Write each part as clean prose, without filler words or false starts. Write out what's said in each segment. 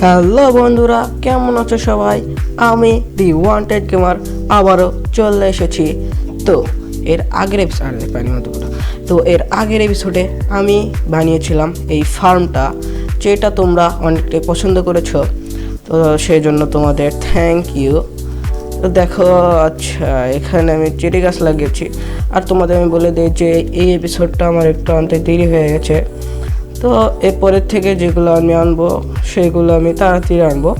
Hello বন্ধুরা, কেমন আছো সবাই? আমি দি ওয়ান্টেড গেমার আবারও চলে এসেছি। তো এর আগের এপিসোডে আমি বানিয়েছিলাম এই ফার্মটা, যেটা তোমরা অনেকটাই পছন্দ করেছো। তো সেই জন্য তোমাদের থ্যাংক ইউ। তো দেখো, আচ্ছা, এখানে আমি চেরি গাছ লাগিয়েছি। আর তোমাদের আমি বলে দিই যে এই এপিসোডটা আমার একটু আনতে দেরি হয়ে গেছে। তো এরপরের থেকে যেগুলো আমি আনবো সেগুলো আমি তাড়াতাড়ি আনবো,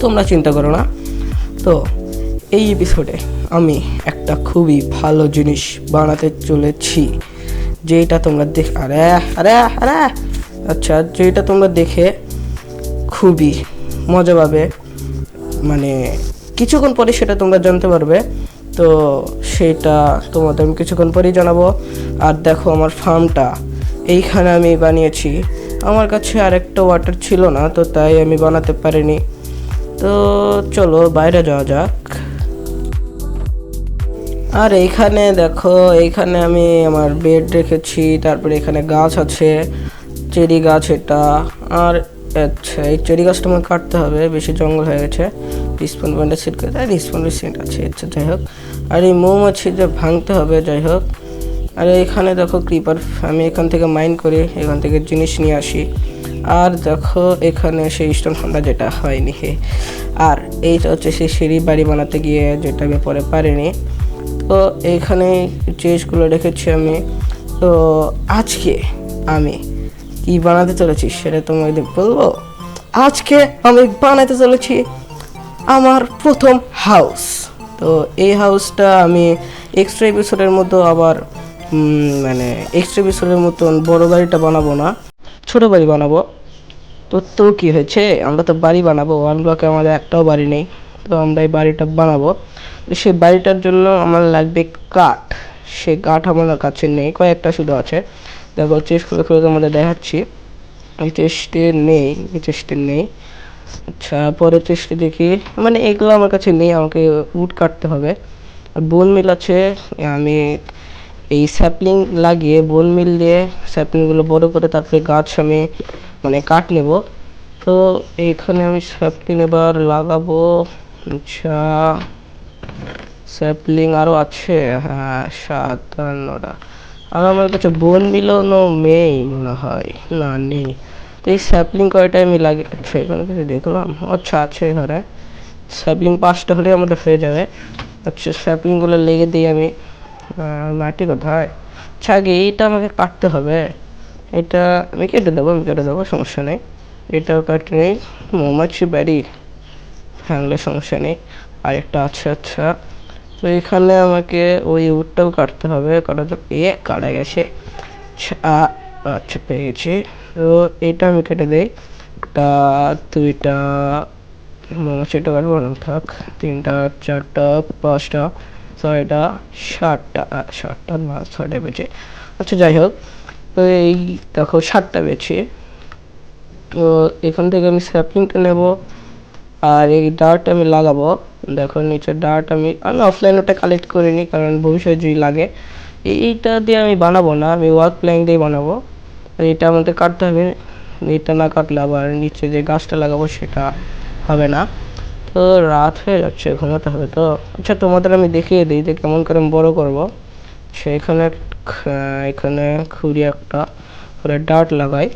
তোমরা চিন্তা করো না। তো এই এপিসোডে আমি একটা খুবই ভালো জিনিস বানাতে চলেছি, যেটা তোমরা আরে আরে আরে আচ্ছা, যেটা তোমরা দেখে খুবই মজা পাবে। মানে কিছুক্ষণ পরে সেটা তোমরা জানতে পারবে। তো সেটা তোমাদের আমি কিছুক্ষণ পরেই জানাবো। আর দেখো, আমার ফার্মটা এইখানে আমি বানিয়েছি। আমার কাছে আরেকটা ওয়াটার ছিল না, তো তাই আমি বানাতে পারিনি। তো চলো বাইরে যাওয়া যাক। আর এইখানে দেখো, এইখানে আমি আমার বেড রেখেছি। তারপরে এখানে গাছ আছে, চেরি গাছ এটা। আর আচ্ছা, এই চেরি গাছটা আমাকে কাটতে হবে, বেশি জঙ্গল হয়ে গেছে। রিসপন্ড পয়েন্টে সেট করে দেয়, রিসপন্ড সেট আছে। আচ্ছা, যাই হোক। আর এই মৌমাছি যে ভাঙতে হবে, যাই হোক। আর এখানে দেখো ক্রিপার, আমি এখান থেকে মাইন করে এখান থেকে জিনিস নিয়ে আসি। আর দেখো এখানে সেই স্টোন ফান্ডা যেটা হয়নি। আর এইটা হচ্ছে সেই সিঁড়ি বাড়ি বানাতে গিয়ে যেটা আমি পরে পারিনি। তো এইখানে চেস্টগুলো রেখেছি আমি। তো আজকে আমি কি বানাতে চলেছি সেটা তোমাদের বলবো। আজকে আমি বানাতে চলেছি আমার প্রথম হাউস। তো এই হাউসটা আমি এক্সট্রা এপিসোডের মতো আবার মানে এক্সট্রা এপিসোডের মতন বড় বাড়িটা বানাবো না, ছোট বাড়ি বানাবো। তো কি হয়েছে, আমরা তো বাড়ি বানাবো, ওয়ান ব্লকে আমাদের একটাও বাড়ি নেই। তো আমরা এই বাড়িটা বানাবো। তো সেই বাড়িটার জন্য আমার লাগবে কাঠ। সেই কাঠ আমার কাছে নেই, কয়েকটা শুধু আছে। দেখো চেস্ট খুলে খুলে তোমাদের দেখাচ্ছি। এই চেস্টে নেই। আচ্ছা, পরের চেস্টে দেখি। মানে এগুলো আমার কাছে নেই, আমাকে উড কাটতে হবে। আর বোন মিল আছে। আমি এই স্যাপলিং লাগিয়ে, বোন মিল দিয়ে স্যাপলিংগুলো বড় করে তারপরে গাছ আমি মানে কাঠ নেব। তো এইখানে আমি স্যাপলিং এবার লাগাবো। আচ্ছা, স্যাপলিং আরও আছে, হ্যাঁ 57টা। আর আমার কাছে বোন মিলও নেই মনে হয়, না নেই। তো এই স্যাপলিং কয়টা আমি লাগিয়েছি এখানে কিছু দেখলাম। আচ্ছা, আছে এখানে স্যাপলিং 5টা হলে আমাদের হয়ে যাবে। আচ্ছা, স্যাপলিংগুলো লেগে দিই আমি। মাটি কোথায়? আচ্ছা, আগে এইটা আমাকে কাটতে হবে। এটা আমি কেটে দেবো, সমস্যা নেই। এটাও কাটে নেই। মৌমাছি বাড়ি ভাঙলে সমস্যা নেই। আর একটা আছে। আচ্ছা, তো এখানে আমাকে ওই উডটাও কাটতে হবে, কাটা গেছে। আচ্ছা, পেয়ে গেছি। তো এইটা আমি কেটে দিই। একটা, দুইটা, মৌমাছিটা কাটবো না, থাক। 3টা, 4টা, 5টা, 6টা, 7টা না, 6টা বেঁচে। আচ্ছা, যাই হোক। তো এই দেখো 7টা বেঁচে। তো এখান থেকে আমি স্যাপলিংটা নেব। আর এই ডার্ট আমি লাগাবো। দেখো নিচে ডার্ট আমি অফলাইন ওটা কালেক্ট করিনি, কারণ ভবিষ্যতে যদি লাগে। এইটা দিয়ে আমি বানাবো না, আমি ওয়ার্ক প্ল্যাঙ্ক দিয়ে বানাবো। আর এটা আমাদের কাটতে হবে। এটা না কাটলে আবার নিচে যে গাছটা লাগাবো সেটা হবে না। তো রাত হয়ে যাচ্ছে, ঘুমাতে হবে তো। আচ্ছা, তোমাদের আমি দেখিয়ে দিই যে কেমন করে বড় করবো। সেখানে এখানে খুঁড়ি একটা করে ডার্ট লাগাই,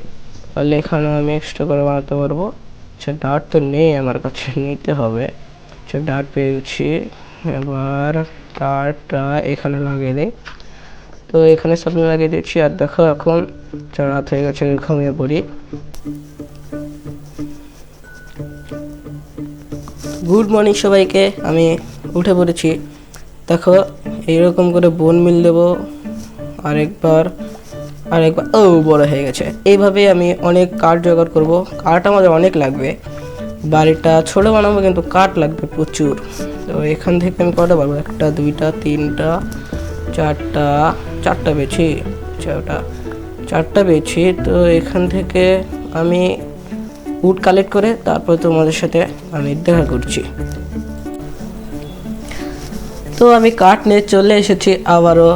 তাহলে এখানে আমি এক্সট্রা করে বানাতে পারবো। আচ্ছা, ডার্ট তো নেই আমার কাছে, নিতে হবে। আচ্ছা, ডার্ট পেয়েছি। এবার ডার্টটা এখানে লাগিয়ে দিই। তো এখানে সব লাগিয়ে দিচ্ছি। আর দেখো এখন রাত হয়ে গেছে, ঘুমিয়ে পড়ি। গুড মর্নিং সবাইকে, আমি উঠে পড়েছি। দেখো এইরকম করে বোন মিল দেবো আরেকবার। ও বড় হয়ে গেছে। এইভাবে আমি অনেক কাঠ জোগাড় করবো। কাঠ আমাদের অনেক লাগবে, বাড়িটা ছোটো বানাবো কিন্তু কাঠ লাগবে প্রচুর। তো এখান থেকে আমি কটা পারবো, 1টা, 2টা, 3টা, 4টা বেছি। ওটা 4টা বেছি। তো এখান থেকে আমি উড কালেক্ট করে তারপর তোমাদের সাথে আমি দেখা করছি। তো আমি কাঠ নিয়ে চলে এসেছি আবারও।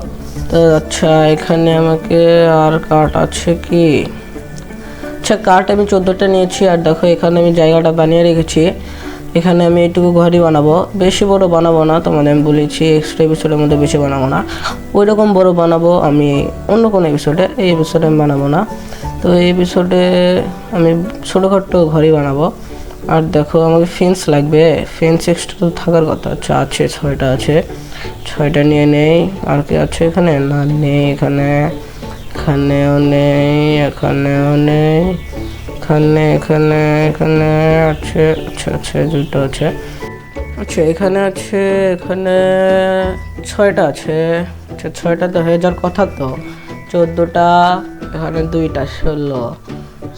তো আচ্ছা, এখানে আমাকে আর কাঠ আছে কি? আচ্ছা কাঠ আমি 14টা নিয়েছি। আর দেখো এখানে আমি জায়গাটা বানিয়ে রেখেছি। এখানে আমি এইটুকু ঘরই বানাবো, বেশি বড় বানাবো না, তোমাদের আমি বলেছি এক্সট্রা এপিসোডের মধ্যে বেশি বানাবো না। ওই রকম বড় বানাবো আমি অন্য কোনো এপিসোডে, এই এপিসোডে আমি বানাবো না। তো এই এপিসোডে আমি ছোটোখাটো ঘরই বানাবো। আর দেখো আমাকে ফেন্স লাগবে, ফেন্স এক্সট্রা তো থাকার কথা। আচ্ছা আছে, 6টা আছে, 6টা নিয়ে নেই। আর কি আছে এখানে? না নেই এখানে, এখানেও নেই, এখানেও নেই, এখানে এখানে এখানে আছে। আচ্ছা আচ্ছা 2টা আছে। আচ্ছা এখানে আছে, এখানে 6টা আছে। আচ্ছা 6টা তো হয়ে যাওয়ার কথা। তো 14টা, এখানে 2টা,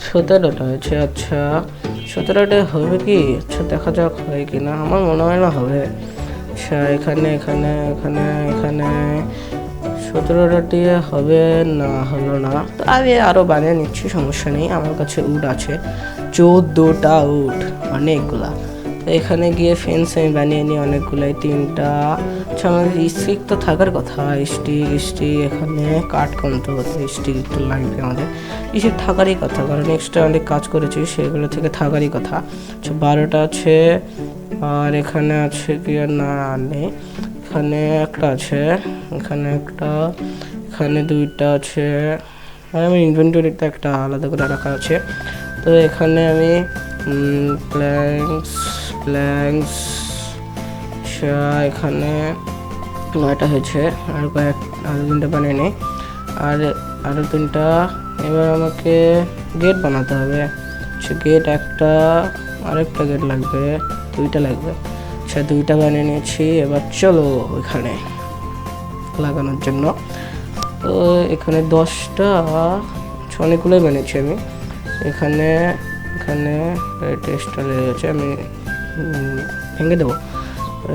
17টা হয়েছে। আচ্ছা 17টা হবে কি? আচ্ছা দেখা যাক হয় কি না, আমার মনে হয় না হবে। আচ্ছা এখানে এখানে এখানে এখানে 17টা দিয়ে হবে না, হলো না। তো আমি আরও বানিয়ে নিচ্ছি, সমস্যা নেই। আমার কাছে উড আছে 14টা উড, অনেকগুলা। তো এখানে গিয়ে ফেন্স আমি বানিয়ে নিই অনেকগুলাই, 3টা। আচ্ছা আমার স্টিক তো থাকার কথা, স্টিক এখানে কাঠ কমতে হতো, স্টিক একটু লাগবে আমাদের। স্টিক থাকারই কথা, কারণ এক্সট্রা অনেক কাজ করেছি, সেগুলো থেকে থাকারই কথা। আচ্ছা 12টা আছে। আর এখানে আছে কি? আর না নেই। এখানে একটা আছে, এখানে একটা, এখানে 2টা আছে। আর আমি ইনভেন্টরিতে একটা আলাদা করে রাখা আছে। তো এখানে আমি প্ল্যাঙ্কস এখানে 9টা হয়েছে। আর আরো 3টা বানিয়ে নিই। আর আরো 3টা। এবার আমাকে গেট বানাতে হবে। আচ্ছা গেট একটা, আরেকটা গেট লাগবে, 2টা লাগবে। আচ্ছা 2টা বানিয়ে নিয়েছি। এবার চলো ওইখানে লাগানোর জন্য। তো এখানে 10টা, অনেকগুলোই বানিয়েছি আমি। এখানে এখানে টেস্টটা লেগে গেছে, আমি ভেঙে দেবো।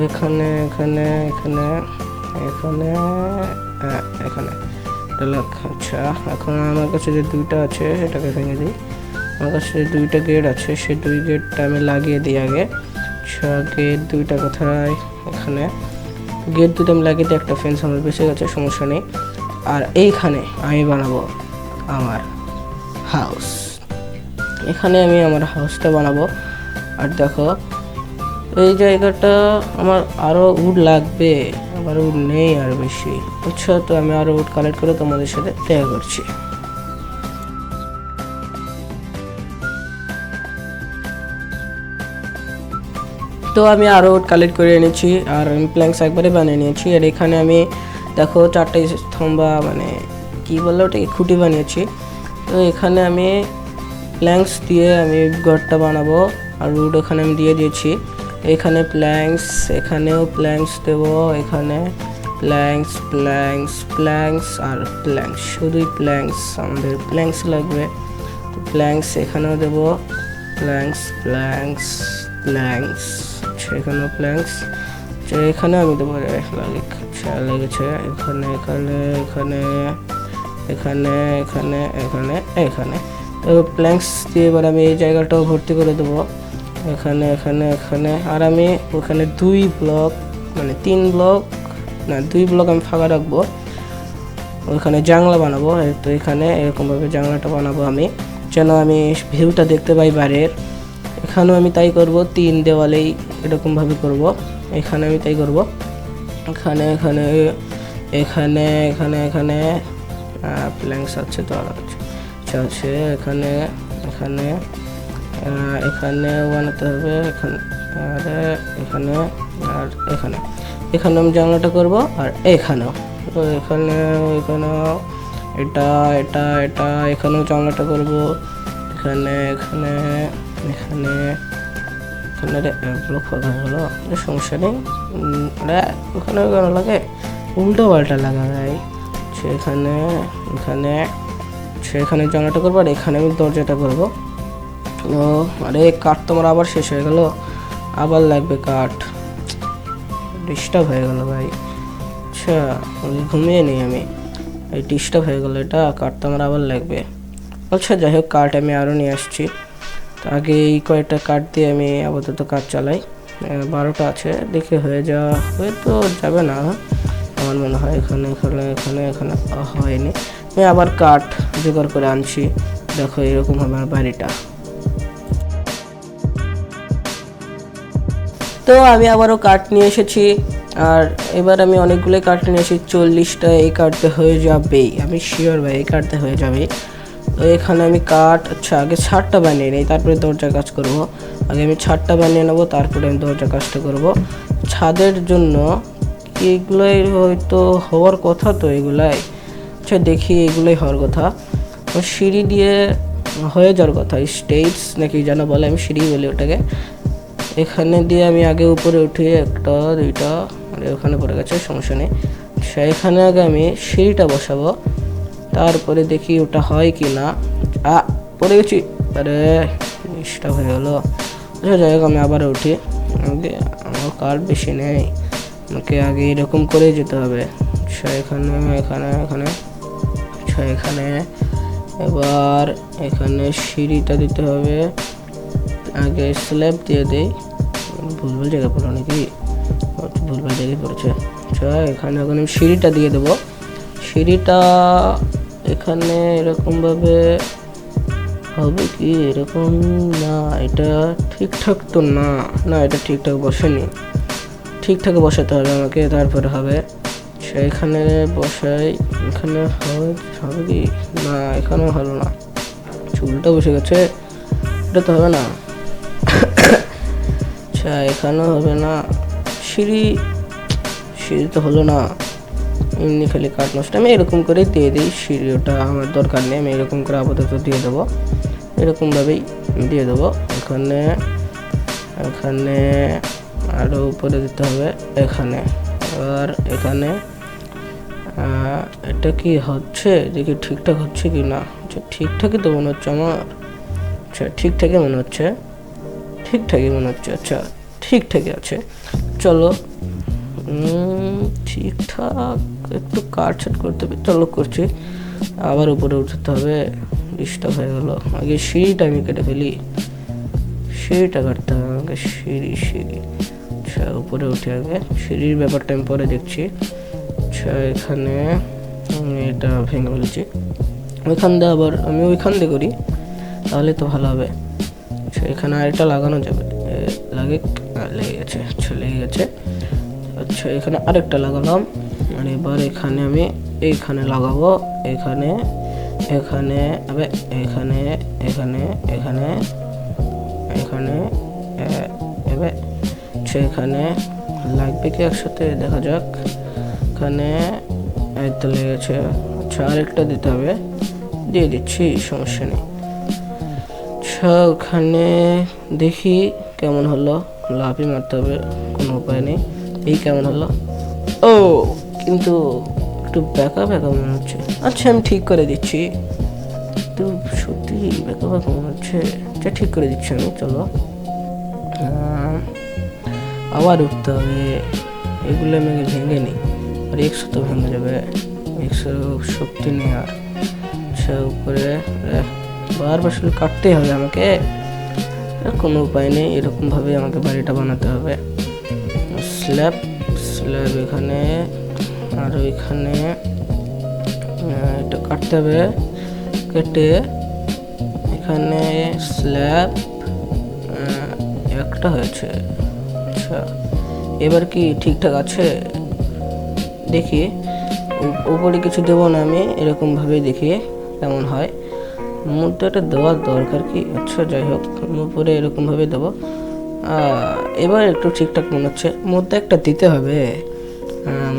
এখানে এখানে এখানে এখানে এখানে আচ্ছা এখন আমার কাছে যে 2টা আছে এটাকে ভেঙে দিই। আমার কাছে 2টা গেট আছে, সেই 2 গেটটা আমি লাগিয়ে দিই আগে। আচ্ছা গেট 2টা কোথায়? এখানে গেট 2টা আমি লাগিয়ে দিই, একটা ফেন্স আমার বেঁচে গেছে, সমস্যা নেই। আর এইখানে আমি বানাবো আমার হাউস, এখানে আমি আমার হাউসটা বানাবো। আর দেখো এই জায়গাটা আমার আরও উড লাগবে, আমার উড নেই আর বেশি। আচ্ছা তো আমি আরও উড কালেক্ট করে তোমাদের সাথে দেখা করছি। তো আমি আরও উড কালেক্ট করে এনেছি, আর আমি প্ল্যাঙ্কস একবারে বানিয়ে নিয়েছি। আর এখানে আমি দেখো 4টা স্তম্ভা, মানে কি বললো ওটাকে, খুঁটি বানিয়েছি। তো এখানে আমি প্ল্যাঙ্কস দিয়ে আমি ঘরটা বানাবো। আর উড এখানে আমি দিয়ে দিয়েছি। এখানে প্ল্যাঙ্কস, এখানেও প্ল্যাঙ্কস দেবো, এখানে প্ল্যাঙ্কস আর প্ল্যাঙ্কস, শুধুই প্ল্যাঙ্কস, আমাদের প্ল্যাঙ্কস লাগবে। তো প্ল্যাঙ্কস এখানেও দেবো, প্ল্যাঙ্কস এখানেও প্ল্যাঙ্কস। এখানে আমি দেবো লেগেছে এখানে এখানে এখানে এখানে এখানে এখানে এখানে। তো প্ল্যাঙ্কস দিয়ে এবার আমি এই জায়গাটাও ভর্তি করে দেবো, এখানে এখানে এখানে। আর আমি ওখানে 2 ব্লক, মানে 3 ব্লক না 2 ব্লক আমি ফাঁকা রাখবো, ওইখানে জানলা বানাবো। তো এখানে এরকমভাবে জানলাটা বানাবো আমি, যেন আমি ভিউটা দেখতে পাই বাইরের। এখানেও আমি তাই করব, 3 দেওয়ালেই এরকমভাবে করব। এখানে আমি তাই করব, এখানে এখানে এখানে এখানে এখানে প্ল্যাঙ্কস আছে তো আর আছে এখানে এখানে এখানে বানাতে হবে, এখানে আর এখানে আর এখানে। এখানে আমি জানলাটা করব। আর এখানেও, তো এখানেও এটা এটা এটা এখানেও জানলাটা করব, এখানে এখানে এখানে এখানে ব্লক ফাঁকা হলো, সমস্যা নেই। ওখানে কেন লাগে, উল্টো পাল্টা লাগা যায়। সেখানে এখানে সেখানে জানলাটা করবো, আর এখানে আমি দরজাটা করবো। ও আরে কাঠ তোমার আবার শেষ হয়ে গেল, আবার লাগবে কাঠ, ডিস্টার্ব হয়ে গেল ভাই। আচ্ছা ঘুমিয়ে নেই আমি, এই ডিস্টার্ব হয়ে গেল, এটা কাঠ তো আমার আবার লাগবে। আচ্ছা যাই হোক, কাঠ আমি আরও নিয়ে আসছি। আগে এই কয়েকটা কাঠ দিয়ে আমি আপাতত কাজ চালাই। 12টা আছে, দেখে হয়ে তো যাবে না আমার মনে হয়। এখানে এখানে এখানে এখানে হয়নি, আমি আবার কাঠ জোগাড় করে আনছি। দেখো এরকম হবে আমার বাড়িটা। তো আমি আবারও কাঠ নিয়ে এসেছি, আর এবার আমি অনেকগুলো কাঠ নিয়ে এসেছি, 40টা এই কাটতে হয়ে যাবেই, আমি শিওর ভাই এই কাটতে হয়ে যাবে। তো এখানে আমি কাঠ, আচ্ছা আগে ছাদটা বানিয়ে নিই তারপরে দরজার কাজ করব। আগে আমি ছাদটা বানিয়ে নেবো তারপরে আমি দরজার কাজটা করব। ছাদের জন্য এগুলোই হয়তো হওয়ার কথা, তো এগুলাই, আচ্ছা দেখি এগুলোই হওয়ার কথা। সিঁড়ি দিয়ে হয়ে যাওয়ার কথা, স্টেপস নাকি যেন বলে, আমি সিঁড়ি বলি ওটাকে। এখানে দিয়ে আমি আগে উপরে উঠি, একটা দুইটা, ওখানে পড়ে গেছে, সমস্যা নেই। এখানে আগে আমি সিঁড়িটা বসাবো, তারপরে দেখি ওটা হয় কি না। পড়ে গেছি, আরে জিনিসটা হয়ে গেলো। আচ্ছা যাই হোক, আমি আবার উঠি। আগে আমার কার বেশি নেই, আমাকে আগে এরকম করে যেতে হবে। আচ্ছা এখানে এখানে এখানে, আচ্ছা এখানে এবার এখানে সিঁড়িটা দিতে হবে। আগে স্ল্যাব দিয়ে দেই, ভুলভাল জায়গায় পড়ো নাকি, ভুলভাল জায়গায় পড়েছে। আচ্ছা এখানে এখন আমি সিঁড়িটা দিয়ে দেবো। সিঁড়িটা এখানে এরকমভাবে হবে কি, এরকম না, এটা ঠিকঠাক তো না, না এটা ঠিকঠাক বসেনি, ঠিকঠাক বসাতে হবে আমাকে, তারপরে হবে। এখানে বসাই, এখানে হবে কি না, এখানেও হলো না, চুলটা বসে গেছে, এটা তো হবে না। আচ্ছা এখানেও হবে না, সিঁড়ি তো হলো না, এমনি খালি কাঠ নষ্ট। আমি এরকম করে দিয়ে দিই সিঁড়ি, ওটা আমার দরকার নেই, আমি এরকম করে আপাতত দিয়ে দেবো, এরকমভাবেই দিয়ে দেবো। এখানে এখানে আরও উপরে দিতে হবে এখানে, আর এখানে এটা কি হচ্ছে দেখি ঠিকঠাক হচ্ছে কি না। আচ্ছা ঠিকঠাকই তো মনে হচ্ছে আমার, আচ্ছা ঠিকঠাকই মনে হচ্ছে, ঠিকঠাকই মনে হচ্ছে, আচ্ছা ঠিকঠাকই আছে। চলো ঠিকঠাক, একটু কাটছাট করতে হবে, চলো করছি। আবার উপরে উঠতে হবে, ডিস্টার্ব হয়ে গেলো। আগে সিঁড়িটা আমি কেটে ফেলি, সিঁড়িটা কাটতে হবে আমাকে, সিঁড়ি। আচ্ছা উপরে উঠে আগে, সিঁড়ির ব্যাপারটা আমি পরে দেখছি। আচ্ছা এখানে এটা ভেঙে ফেলেছি, ওইখান দিয়ে আবার আমি ওইখান দিয়ে করি, তাহলে তো ভালো হবে। আচ্ছা এখানে আরেকটা লাগানো যাবে, লেগে গেছে, আচ্ছা লেগে গেছে। আচ্ছা এখানে আরেকটা লাগালাম, আর এবার এখানে আমি এইখানে লাগাবো, এখানে এখানে এখানে এখানে এখানে এখানে এবার এখানে লাগবে কি একসাথে, দেখা যাক। এখানে তো লেগেছে, আচ্ছা আরেকটা দিতে হবে, দিয়ে দিচ্ছি, সমস্যা নেই। আচ্ছা ওখানে দেখি কেমন হলো, লাফি মারতে হবে, কোনো উপায় নেই। এই কেমন হলো, ও কিন্তু একটু ব্যাকা মনে হচ্ছে। আচ্ছা আমি ঠিক করে দিচ্ছি, তো সত্যি ব্যাকা মনে হচ্ছে, আচ্ছা ঠিক করে দিচ্ছি আমি। চলো আবার উঠতে হবে, এগুলো আমি ভেঙে নিই, আর 100 তো ভেঙে যাবে, 100 শক্তি নেই আর। আচ্ছা উপরে বারবার শুধু কাটতেই হবে আমাকে, কোনো উপায় নেই, এরকমভাবে আমাকে বাড়িটা বানাতে হবে। স্ল্যাব এখানে, আর ওইখানে এটা কাটতে হবে, কেটে এখানে স্ল্যাব একটা হয়েছে। আচ্ছা এবার কি ঠিকঠাক আছে দেখি, উপরে কিছু দেবো না আমি, এরকমভাবেই দেখি কেমন হয়, মধ্যে একটা দেওয়ার দরকার কি। আচ্ছা যাই হোক, উপরে এরকমভাবে দেবো। এবার একটু ঠিকঠাক মনে হচ্ছে, মধ্যে একটা দিতে হবে,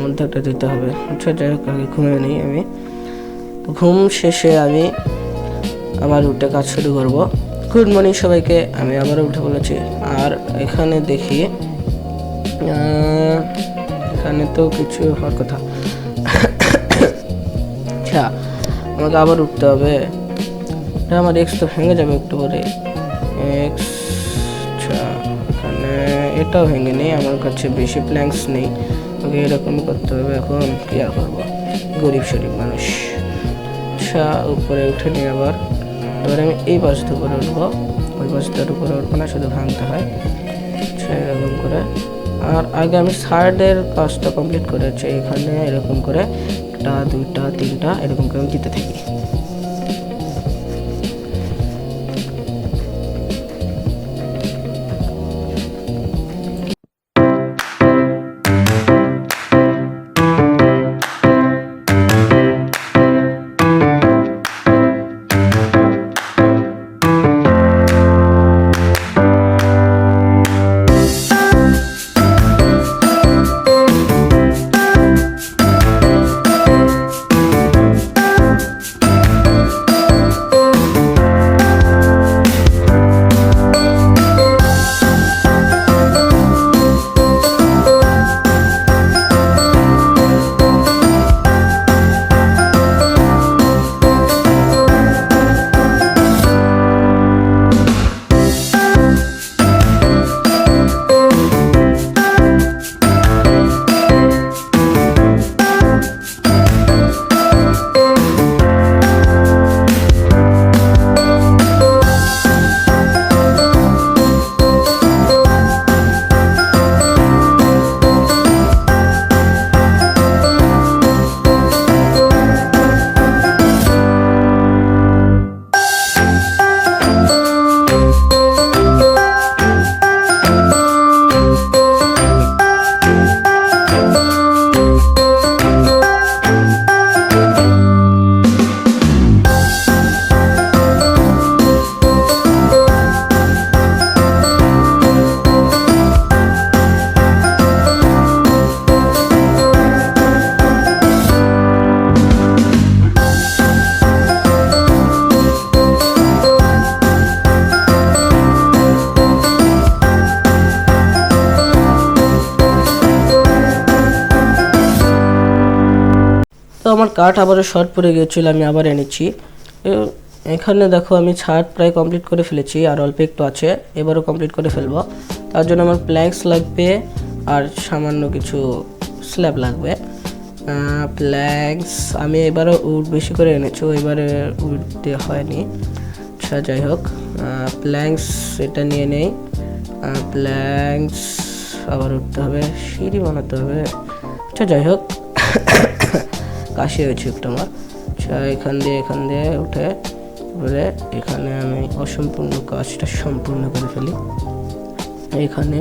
মধ্যে একটা দিতে হবে। আচ্ছা যাই হোক, আগে ঘুমিয়ে নিই আমি, ঘুম শেষে আমি আবার উঠে কাজ শুরু করবো। গুড মর্নিং সবাইকে, আমি আবারও উঠে বলেছি। আর এখানে দেখি, এখানে তো কিছু হওয়ার কথা। আচ্ছা আমাকে আবার উঠতে হবে, আমার এক্স তো ভেঙে যাবে একটু পরে, এক্স। আচ্ছা এখানে এটাও ভেঙে নেই, আমার কাছে বেশি প্ল্যাঙ্কস নেই, ওকে এরকমই করতে হবে। এখন কি আর করবো, গরিব শরীফ মানুষ। আচ্ছা উপরে উঠে নিই আবার, এবার আমি এই পাশটার উপরে উঠবো, ওই পাশটার উপরে উঠবো না, শুধু ভাঙতে হয়। আচ্ছা এরকম করে, আর আগে আমি সাইডের কাজটা কমপ্লিট করেছি, এখানে এরকম করে 1 2 3 এরকম করে আমি দিতে থাকি। আমার কাঠ আবারও শর্ট পড়ে গিয়েছিল, আমি আবার এনেছি। এখানে দেখো আমি ছাদ প্রায় কমপ্লিট করে ফেলেছি, আর অল্প একটু আছে, এবারও কমপ্লিট করে ফেলবো। তার জন্য আমার প্ল্যাঙ্কস লাগবে আর সামান্য কিছু স্ল্যাব লাগবে। প্ল্যাঙ্কস আমি এবারও উড বেশি করে এনেছি, এবারে উড দিয়ে হয়নি। আচ্ছা যাই হোক, প্ল্যাঙ্কস এটা নিয়ে নেই। প্ল্যাঙ্কস আবার উঠতে হবে, সিঁড়ি বানাতে হবে। আচ্ছা যাই হোক, কাশি হয়েছে একটু আমার। আচ্ছা এখান দিয়ে উঠে বলে এখানে আমি অসম্পূর্ণ কাজটা সম্পূর্ণ করে ফেলি। এখানে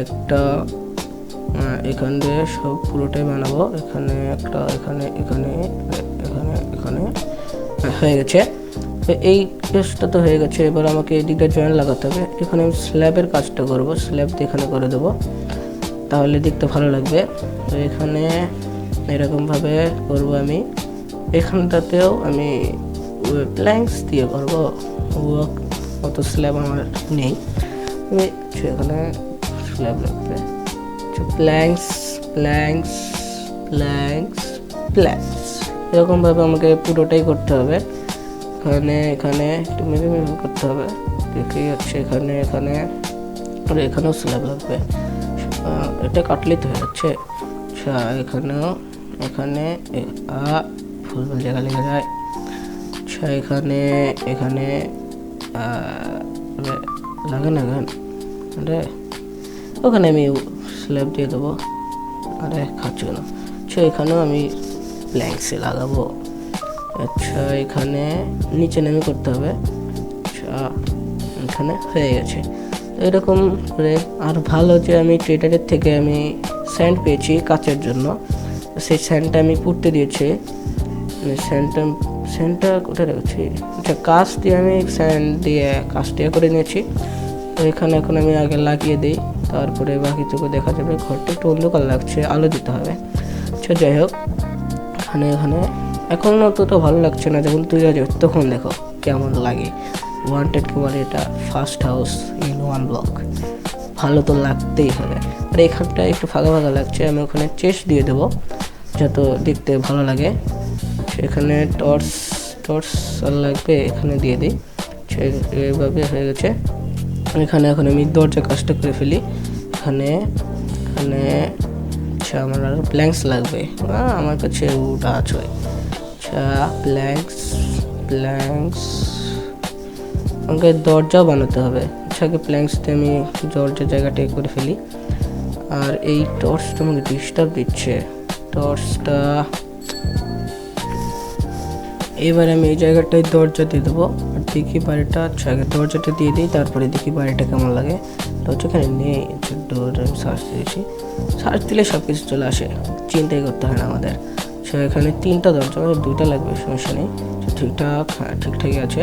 একটা এখান দিয়ে সব পুরোটাই বানাবো। এখানে একটা, এখানে এখানে এখানে এখানে হয়ে গেছে। তো এই কেসটা তো হয়ে গেছে, এবার আমাকে এই দিকটা জয়েন্ট লাগাতে হবে। এখানে আমি স্ল্যাবের কাজটা করবো, স্ল্যাব দিয়ে এখানে করে দেবো, তাহলে দেখতে ভালো লাগবে। তো এখানে এরকমভাবে করবো আমি। এখানটাতেও আমি প্ল্যাঙ্কস দিয়ে করবো, অত স্ল্যাব আমার নেই। এখানে স্ল্যাব লাগবে, প্ল্যাঙ্কস প্ল্যাঙ্কস প্ল্যাঙ্কস প্ল্যাঙ্কস এরকমভাবে আমাকে পুরোটাই করতে হবে। এখানে এখানে একটু মেরে করতে হবে, দেখেই যাচ্ছে। এখানে এখানে আর এখানেও স্ল্যাব লাগবে, এটা কাটলেই তো হয়ে যাচ্ছে। আচ্ছা এখানেও, এখানে ফুল জায়গা লেগে যায়। আচ্ছা এখানে এখানে লাগে না গান, আরে ওখানে আমি স্ল্যাব দিয়ে দেবো। আরে খাচ্ছি না। আচ্ছা এখানেও আমি প্ল্যাঙ্কসে লাগাবো। আচ্ছা এখানে নিচে নেমে করতে হবে। আচ্ছা এখানে হয়ে গেছে। এরকম করে আর ভালো যে আমি ট্রেডারের থেকে আমি স্যান্ড পেয়েছি কাচের জন্য, সেই স্যান্ডটা আমি পুড়তে দিয়েছি। স্যান্ডটা কোথায় রেখেছি? আচ্ছা কাঁচ দিয়ে আমি স্যান্ড দিয়ে কাজটা করে নিয়েছি। তো এখানে এখন আমি আগে লাগিয়ে দিই, তারপরে বাকিটুকু দেখা যাবে। ঘরটা একটু অন্ধকার লাগছে, আলো দিতে হবে। আচ্ছা যাই হোক, এখানে এখানে এখন অতটা ভালো লাগছে না, যখন তুই যাবে তখন দেখো কেমন লাগে। ওয়ান্টেড কুমার এটা first house in one block, ভালো তো লাগতেই হবে। আর এখানটা একটু ফাঁকা ফাঁকা লাগছে, আমি ওখানে চেস্ট দিয়ে দেবো যাতে দেখতে ভালো লাগে। সেখানে টর্চ লাগবে, এখানে দিয়ে দিই। এইভাবে হয়ে গেছে। এখানে এখন আমি দরজা কাজটা করে ফেলি। এখানে এখানে আচ্ছা আমার আরও প্ল্যাঙ্কস লাগবে, আমার কাছে ওটা আছে। আচ্ছা প্ল্যাঙ্কস আমাকে দরজাও বানাতে হবে। আচ্ছা আগে প্ল্যাঙ্কস দিয়ে আমি দরজার জায়গাটা করে ফেলি। আর এই টর্চটা আমাকে ডিস্টার্ব দিচ্ছে, টর্চটা এবার আমি এই জায়গাটায় দরজা দিয়ে দেবো। আর দেখি বাড়িটা, আচ্ছা আগে দরজাটা দিয়ে দিই, তারপরে দেখি বাড়িটা কেমন লাগে। দরজা এখানে নেই, ডোর আমি সার্চ দিয়েছি, সার্চ দিলে সব কিছু চলে আসে, চিন্তাই করতে হয় না আমাদের। আচ্ছা এখানে 3টা দরজা, মানে 2টা লাগবে, সমস্যা নেই। ঠিকঠাক, হ্যাঁ ঠিকঠাকই আছে।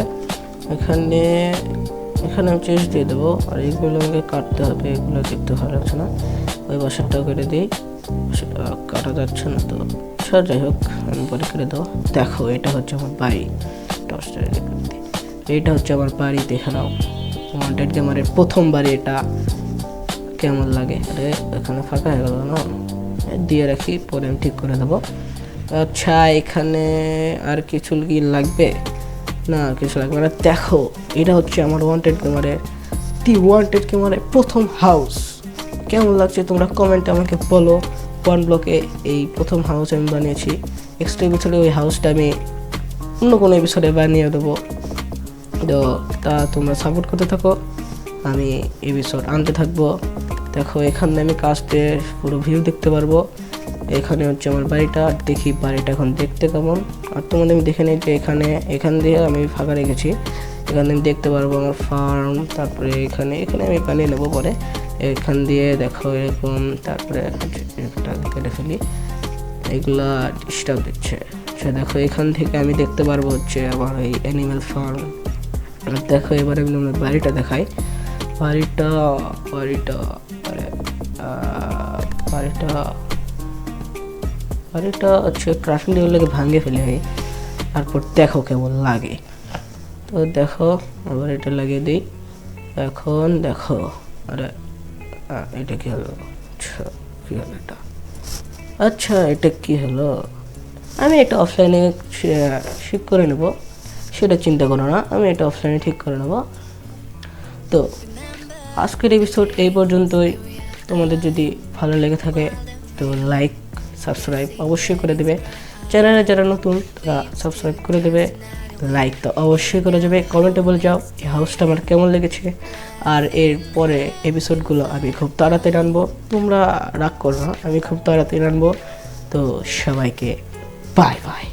এখানে এখানে আমি চেস্ট দিয়ে দেবো। আর এইগুলো আমাকে কাটতে হবে, এগুলো দেখতে ভালো লাগছে না, ওই বাসারটাও কেটে দিই, সেটা কাটা যাচ্ছে না তো। আচ্ছা যাই হোক, আমি পরে কেটে দেবো। দেখো এটা হচ্ছে আমার বাড়ি, টর্চটা এইটা হচ্ছে আমার বাড়ি, দেখে নাও। ওয়ান্টেড গেমারের প্রথম বাড়ি এটা, কেমন লাগে। আরে এখানে ফাঁকা হয়ে গেল না, দিয়ে রাখি, পরে আমি ঠিক করে দেবো। আচ্ছা এখানে আর কিছু কি লাগবে? না কিছু লাগবে না। দেখো এটা হচ্ছে আমার ওয়ান্টেড গেমারের প্রথম হাউস। কেমন লাগছে তোমরা কমেন্টে আমাকে বলো। ওয়ান ব্লকে এই প্রথম হাউস আমি বানিয়েছি। নেক্সট এপিসোডে ওই হাউসটা আমি অন্য কোনো এপিসোডে বানিয়ে দেবো। তো তা তোমরা সাপোর্ট করতে থাকো, আমি এপিসোড আনতে থাকবো। দেখো এখানে আমি কাজতে পুরো ভিউ দেখতে পারবো। এখানে হচ্ছে আমার বাড়িটা, দেখি বাড়িটা এখন দেখতে কেমন। আর তোমাদের আমি দেখে নিই যে এখান দিয়ে আমি ফাঁকা রেখেছি, এখানে আমি দেখতে পারবো আমার ফার্ম। তারপরে এখানে আমি বানিয়ে নেবো পরে। এখান দিয়ে দেখো এরকম, তারপরে একটা কেটে ফেলি, এগুলা ডিস্টার্ব দিচ্ছে। আচ্ছা দেখো এখান থেকে আমি দেখতে পারবো হচ্ছে আমার এই অ্যানিম্যাল ফার্ম। দেখো এবারে আমি আমার বাড়িটা দেখাই। বাড়িটা হচ্ছে ক্রাফটিং টেবিলটাকে ভাঙে ফেলে আমি, তারপর দেখো কেমন লাগে। তো দেখো আবার এটা লাগিয়ে দিই। এখন দেখো, আরে এটা কি হলো? আচ্ছা কি হলো এটা? আচ্ছা এটা কি হলো? আমি এটা অফলাইনে ঠিক করে নেব, সেটা চিন্তা করো না, আমি এটা অফলাইনে ঠিক করে নেব। তো আজকের এপিসোড এই পর্যন্তই। তোমাদের যদি ভালো লেগে থাকে তো লাইক সাবস্ক্রাইব অবশ্যই করে দেবে, চ্যানেলে যারা নতুন তারা সাবস্ক্রাইব করে দেবে, লাইক তো অবশ্যই করে যাবে, কমেন্টে বলে যাও এই হাউসটা আমার কেমন লেগেছে। আর এর পরে এপিসোডগুলো আমি খুব তাড়াতাড়ি আনবো, তোমরা রাগ করো না, আমি খুব তাড়াতাড়ি আনবো। তো সবাইকে বাই বাই।